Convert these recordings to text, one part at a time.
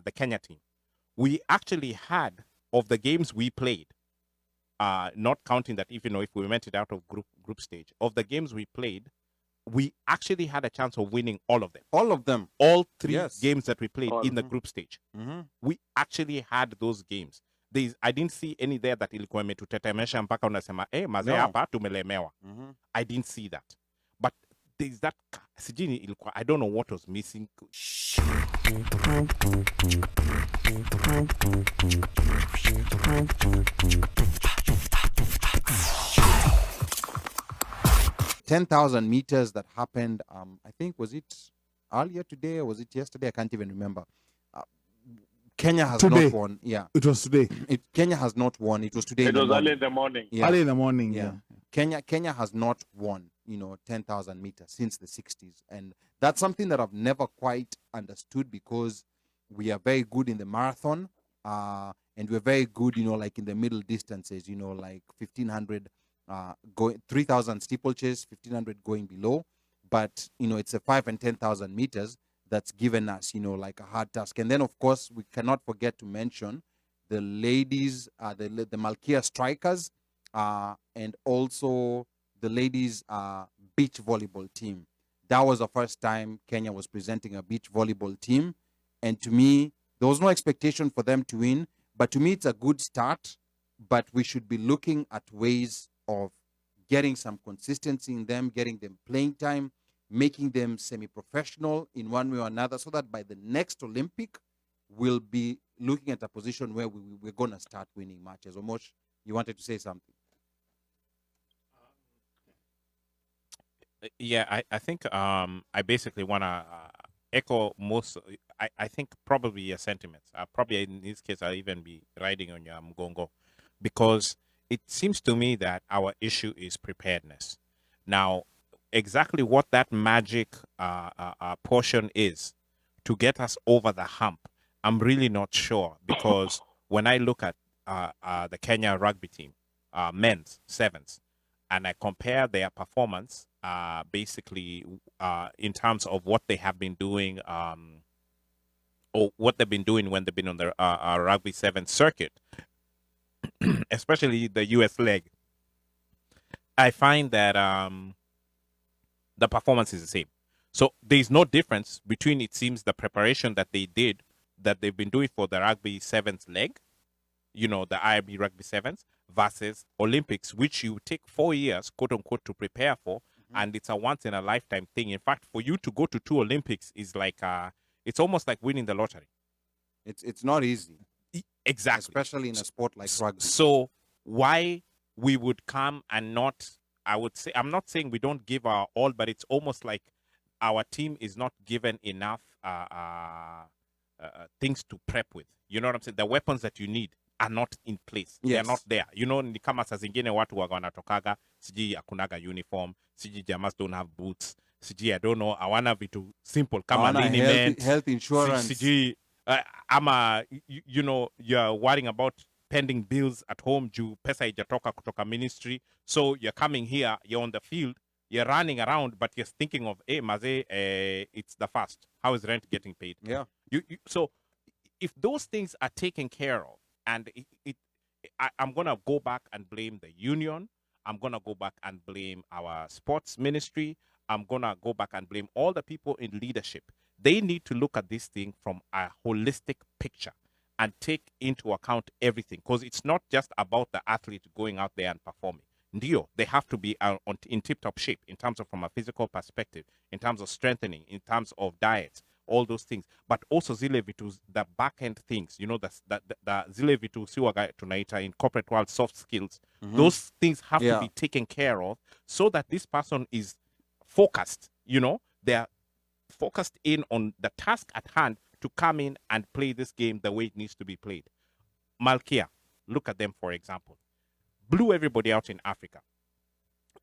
the Kenya team, we actually had, of the games we played, not counting that if we went it out of group stage, of the games we played, we actually had a chance of winning all of them. All of them. All three Yes. games that we played in the group stage. We actually had those games. I didn't see any there that ilikuwa imetutetemesha mpaka unasema mazee hapa tumelemewa. I didn't see that. But there's that sijini ilikuwa, I don't know what was missing. $10,000 meters that happened, I think, was it earlier today or was it yesterday? I can't even remember. Kenya has not won. Yeah. It was today. Kenya has not won. It was today. It was early in the morning. Yeah. Early in the morning, yeah. Kenya has not won, 10,000 meters since the 60s. And that's something that I've never quite understood, because we are very good in the marathon, and we're very good, like in the middle distances, like 1,500 going 3,000 steeplechase, 1,500 going below. But, it's a 5 and 10,000 meters that's given us, like a hard task. And then, of course, we cannot forget to mention the ladies, the Malkia strikers, and also the ladies beach volleyball team. That was the first time Kenya was presenting a beach volleyball team. And to me, there was no expectation for them to win. But to me, it's a good start. But we should be looking at ways of getting some consistency in them, getting them playing time, making them semi-professional in one way or another, so that by the next Olympic, we'll be looking at a position where we're going to start winning matches. Omosh, you wanted to say something? Yeah, I think I basically want to echo most. I think probably your sentiments. Probably in this case, I'll even be riding on your mgongo, because it seems to me that our issue is preparedness. Now, exactly what that magic portion is to get us over the hump, I'm really not sure, because when I look at the Kenya rugby team, men's sevens, and I compare their performance basically in terms of what they have been doing, or what they've been doing when they've been on the rugby seven circuit, especially the US leg, I find that the performance is the same. So there's no difference between, it seems, the preparation that they've been doing for the rugby sevens leg, the IRB rugby sevens, versus Olympics, which you take 4 years, quote unquote, to prepare for, and it's a once in a lifetime thing. In fact, for you to go to 2 Olympics is like it's almost like winning the lottery. It's not easy. Exactly. Especially in a sport like rugby. So why we would come and not, I would say, I'm not saying we don't give our all, but it's almost like our team is not given enough things to prep with. You know what I'm saying? The weapons that you need are not in place. Yes. They're not there. Ni kama saa zingine watu wanatokaga, siji akunaga uniform, siji jamas don't have boots, siji I don't know, awana vitu simple kama liniment, health insurance. Siji ama you're worrying about pending bills at home, juu pesa ijatoka kutoka ministry. So you're coming here, you're on the field, you're running around, but you're thinking of, maze, it's the first. How is rent getting paid? Yeah. So if those things are taken care of, and I'm going to go back and blame the union. I'm going to go back and blame our sports ministry. I'm going to go back and blame all the people in leadership. They need to look at this thing from a holistic picture and take into account everything, because it's not just about the athlete going out there and performing. Ndio, they have to be in tip-top shape in terms of, from a physical perspective, in terms of strengthening, in terms of diets, all those things, but also zile vitu, the back-end things, the zile vitu siwaga tunaita in corporate world soft skills, those things have to be taken care of, so that this person is focused, they're focused in on the task at hand to come in and play this game the way it needs to be played. Malkia, look at them, for example, blew everybody out in Africa.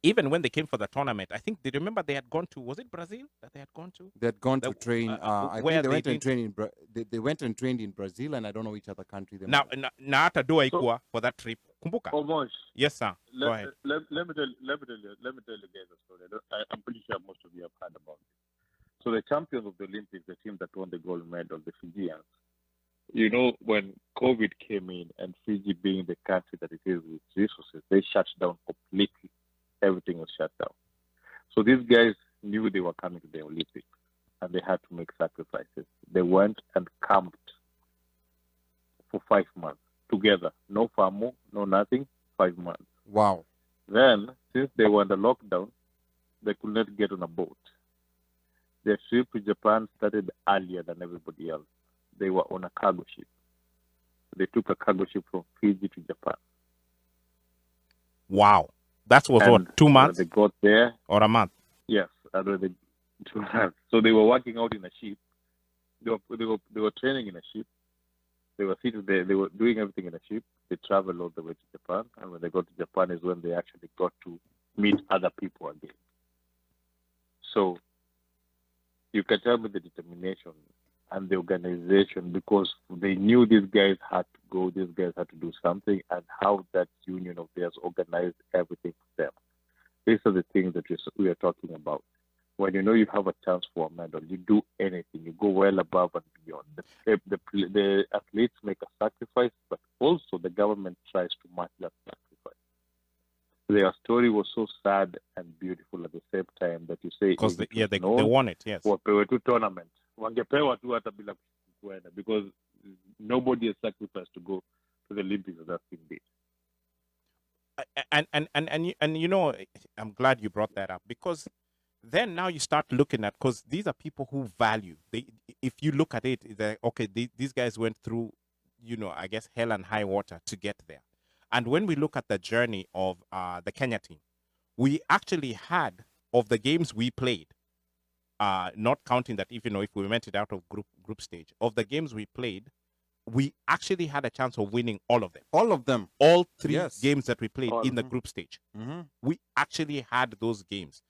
Even when they came for the tournament, I think they remember they had gone to, was it Brazil that they had gone to? They had gone to train. I think they went and trained they went and trained in Brazil, and I don't know which other country they went. Na hata doa ikuwa for that trip. Kumbuka? Almost. Yes, sir. Go ahead. Let me tell you guys a story. I'm pretty sure most of you have heard about it. So the champions of the Olympics, the team that won the gold medal, the Fijians, You know, when COVID came in and Fiji being the country that it is with resources, they shut down completely. Everything was shut down. So these guys knew they were coming to the Olympics and they had to make sacrifices. They went and camped for 5 months together. No famo, no nothing, 5 months. Wow. Then, since they were under lockdown, they could not get on a boat. Their trip to Japan started earlier than everybody else. They were on a cargo ship. They took a cargo ship from Fiji to Japan. Wow. That was And what, 2 when months they got there, or a month? yes, and when they 2 months. So they were working out in a ship. They were training in a ship. They were seated there. They were doing everything in a ship. They traveled all the way to Japan, and when they got to Japan is when they actually got to meet other people again. So you can tell me the determination and the organization, because they knew these guys had to go, these guys had to do something, and how that union of theirs organized everything for them. These are the things that we are talking about. When you know you have a chance for a medal, you do anything. You go well above and beyond. The athletes make a sacrifice, but also the government tries to match that sacrifice. Their story was so sad and beautiful at the same time that you say, Because if they it was known, won it, yes. wapewe tu tournament. Wangepewa tu hata bila kuenda, because nobody has sacrificed to go to the Olympics as that thing did. And you know, I'm glad you brought that up, because then now you start looking at, because these are people who value. If you look at it, okay, these guys went through, you know, I guess hell and high water to get there. And when we look at the journey of the Kenya team, we actually had, of the games we played, not counting that, if we went it out of group stage, of the games we played, we actually had a chance of winning all of them. All of them. All three Yes. games that we played All. in the group stage. Mm-hmm. We actually had those games.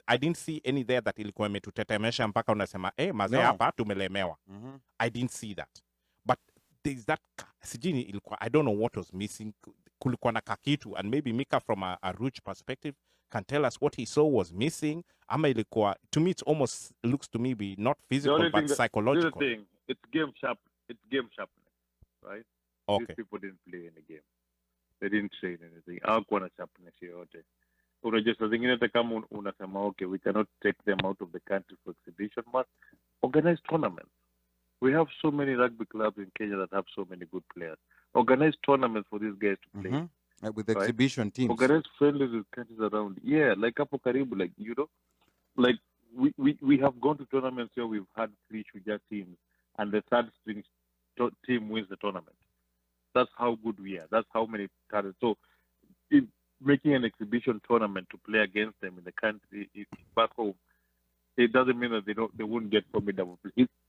I didn't see any there that ilikuwa imetutetemesha mpaka unasema mazee hapa tumelemewa. Mm-hmm. I didn't see that. But there's that, sijini ilikuwa, I don't know what was missing. Kulikuwa na kakitu, and maybe Mika from a Rouge perspective can tell us what he saw was missing. Ama ilikuwa, to me it almost looks to me be not physical but psychological. Here's the thing, it's game sharpness, right? Okay. These people didn't play any game. They didn't train anything. Hawakuwa na sharpness yoyote. Unajua saa zingine hata kama unasema okay, we cannot take them out of the country for exhibition match, organize tournaments. We have so many rugby clubs in Kenya that have so many good players. Organize tournaments for these guys to play. Mm-hmm. With exhibition teams. Organize friendlies with countries around. Yeah, like hapo karibu, like, you know, like we have gone to tournaments where we've had 3 Shuja teams, and the third string team wins the tournament. That's how good we are. That's how many talents. So, making an exhibition tournament to play against them in the country back home, it doesn't mean that they won't get formidable.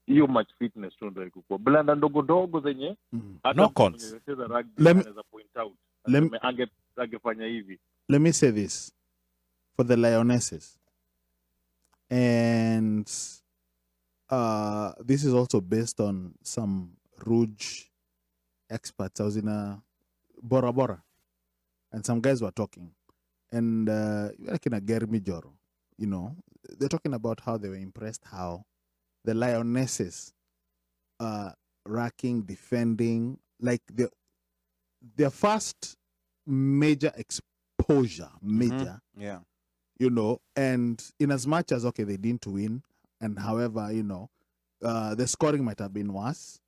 Hiyo much fitness tu ndio iko. Blanda ndogo ndogo zenye No cons. Angefanya hivi. Let me say this for the Lionesses, and this is also based on some Rouge experts. I was in a Bora Bora, and some guys were talking, and like in a Germi Joro, you know, they're talking about how they were impressed how the Lionesses racking, defending, like their first major exposure, Yeah. you know, and in as much as, okay, they didn't win, and however, you know, the scoring might have been worse,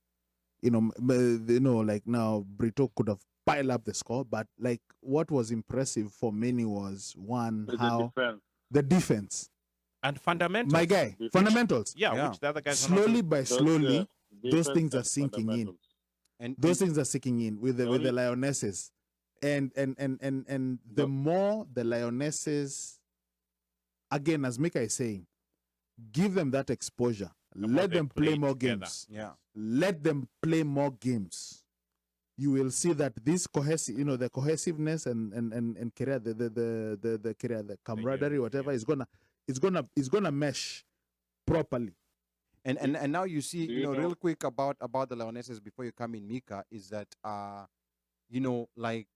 you know, like now Brito could have piled up the score, but like what was impressive for many was the defense. And fundamentals. My guy, fundamentals. Yeah, which the other guys slowly by slowly, those defense things are and sinking in. fundamentals. And Those things are sinking in with the Lionesses, and the more the Lionesses, again, as Mika is saying, give them that exposure, let them play more games. Yeah. Let them play more games. You will see that this cohesive, you know, the cohesiveness and career, the career, the camaraderie, whatever, is gonna mesh properly. And now you see, you know, real quick about the Lionesses before you come in, Mika, is that you know, like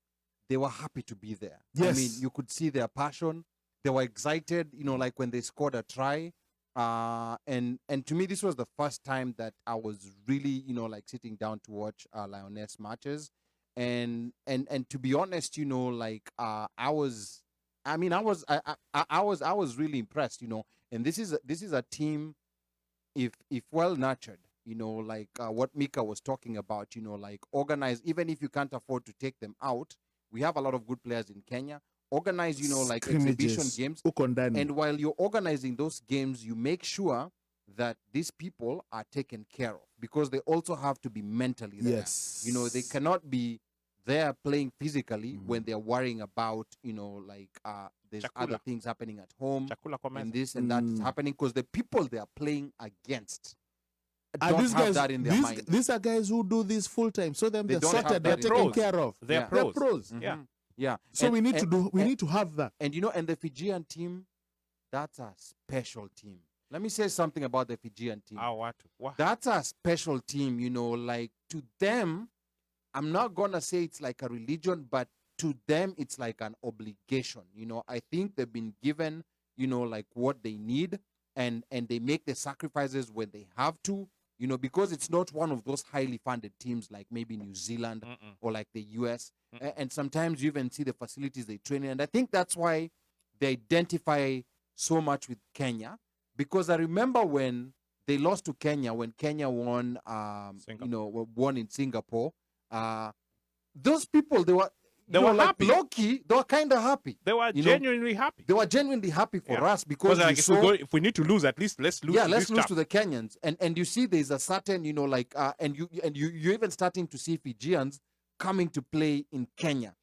they were happy to be there. Yes. I mean, you could see their passion. They were excited, you know, like when they scored a try, And to me, this was the first time that I was really, like sitting down to watch Lioness matches, and to be honest, like I was really impressed, and this is a team, if well nurtured, like what Mika was talking about, like organized. Even if you can't afford to take them out, we have a lot of good players in Kenya. Organize, like exhibition games. And while you're organizing those games, you make sure that these people are taken care of, because they also have to be mentally there. Yes. They cannot be there playing physically when they're worrying about, like there's other things happening at home, and this and that is happening, because the people they are playing against don't have that in their mind. These are guys who do this full time, so they're sorted, they're taken care of. They're pros. They're pros. Yeah. Yeah. So we need to have that. And and the Fijian team, that's a special team. Let me say something about the Fijian team. What? That's a special team, like to them, I'm not gonna say it's like a religion, but to them it's like an obligation. I think they've been given, like what they need, and they make the sacrifices when they have to, because it's not one of those highly funded teams like maybe New Zealand or like the US. And sometimes you even see the facilities they train in. And I think that's why they identify so much with Kenya, because I remember when they lost to Kenya, when Kenya won, won in Singapore, those people, they were happy. Low-key, they were kind of happy. They were genuinely happy. They were genuinely happy for us, because like if we need to lose, at least let's lose. Yeah, let's lose to the Kenyans. And you see, there's a certain, and you're even starting to see Fijians coming to play in Kenya.